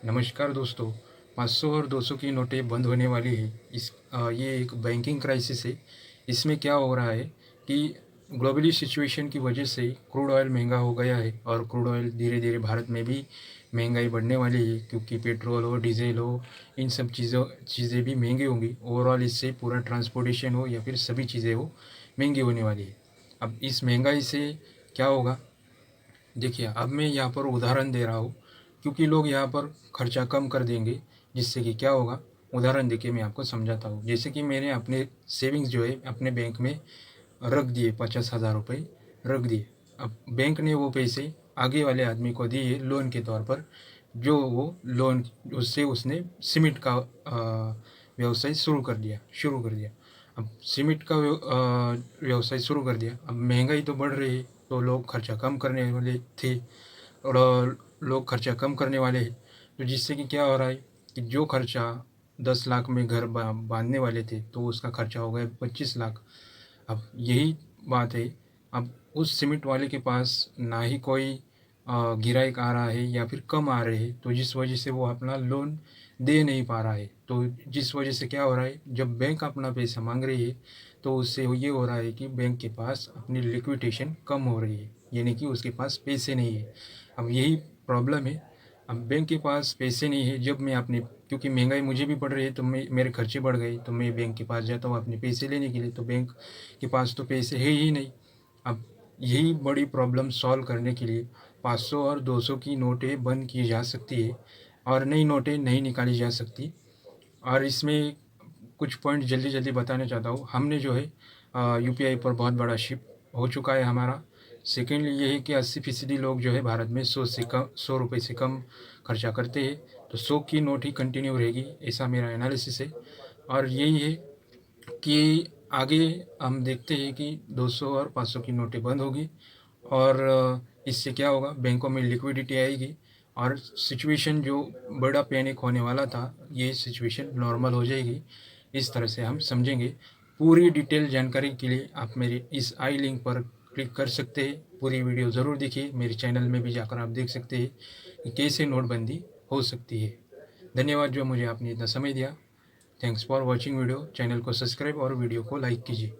नमस्कार दोस्तों। 500 और 200 की नोटें बंद होने वाली है। ये एक बैंकिंग क्राइसिस है। इसमें क्या हो रहा है कि ग्लोबली सिचुएशन की वजह से क्रूड ऑयल महंगा हो गया है और क्रूड ऑयल धीरे-धीरे भारत में भी महंगाई बढ़ने वाली है, क्योंकि पेट्रोल हो, डीज़ल हो, इन सब चीज़ें भी महँगी होंगी। ओवरऑल इससे पूरा ट्रांसपोर्टेशन हो या फिर सभी चीज़ें हो, महँगी होने वाली है। अब इस महँगाई से क्या होगा? देखिए, अब मैं यहाँ पर उदाहरण दे रहा हूँ, क्योंकि लोग यहाँ पर खर्चा कम कर देंगे, जिससे कि क्या होगा, उदाहरण देके मैं आपको समझाता हूँ। जैसे कि मैंने अपने सेविंग्स जो है अपने बैंक में रख दिए, 50,000 रुपये रख दिए। अब बैंक ने वो पैसे आगे वाले आदमी को दिए लोन के तौर पर, जो वो लोन उससे उसने सीमेंट का व्यवसाय शुरू कर दिया। अब सीमेंट का व्यवसाय शुरू कर दिया। अब महंगाई तो बढ़ रही है, तो लोग खर्चा कम करने वाले थे और लोग खर्चा कम करने वाले हैं। तो जिससे कि क्या हो रहा है कि जो खर्चा 10 लाख में घर बांधने वाले थे, तो उसका खर्चा हो गया 25 लाख। अब यही बात है। अब उस सीमेंट वाले के पास ना ही कोई ग्राहक आ रहा है या फिर कम आ रहे हैं, तो जिस वजह से वो अपना लोन दे नहीं पा रहा है। तो जिस वजह से क्या हो रहा है, जब बैंक अपना पैसा मांग रही है, तो उससे ये हो रहा है कि बैंक के पास अपनी लिक्विडेशन कम हो रही है, यानी कि उसके पास पैसे नहीं है। अब यही प्रॉब्लम है। अब बैंक के पास पैसे नहीं है, जब मैं अपने, क्योंकि महंगाई मुझे भी बढ़ रही है, तो मेरे खर्चे बढ़ गए, तो मैं बैंक के पास जाता हूँ अपने पैसे लेने के लिए, तो बैंक के पास तो पैसे है ही नहीं। अब यही बड़ी प्रॉब्लम सॉल्व करने के लिए 500 और 200 की नोटें बंद की जा सकती है और नई नोटें नहीं निकाली जा सकती। और इसमें कुछ पॉइंट जल्दी-जल्दी बताना चाहता हूँ। हमने जो है यूपीआई पर बहुत बड़ा शिफ्ट हो चुका है हमारा। सेकेंडली ये है कि 80% लोग जो है भारत में 100 रुपए से कम खर्चा करते हैं। तो 100 की नोट ही कंटिन्यू रहेगी, ऐसा मेरा एनालिसिस है। और यही है कि आगे हम देखते हैं कि 200 और 500 की नोटें बंद होगी और इससे क्या होगा, बैंकों में लिक्विडिटी आएगी और सिचुएशन जो बड़ा पैनिक होने वाला था, ये सिचुएशन नॉर्मल हो जाएगी। इस तरह से हम समझेंगे। पूरी डिटेल जानकारी के लिए आप मेरे इस आई लिंक पर क्लिक कर सकते हैं। पूरी वीडियो ज़रूर देखिए। मेरे चैनल में भी जाकर आप देख सकते हैं कि कैसे नोटबंदी हो सकती है। धन्यवाद जो मुझे आपने इतना समय दिया। Thanks for watching video. Channel को सब्सक्राइब और वीडियो को लाइक कीजिए।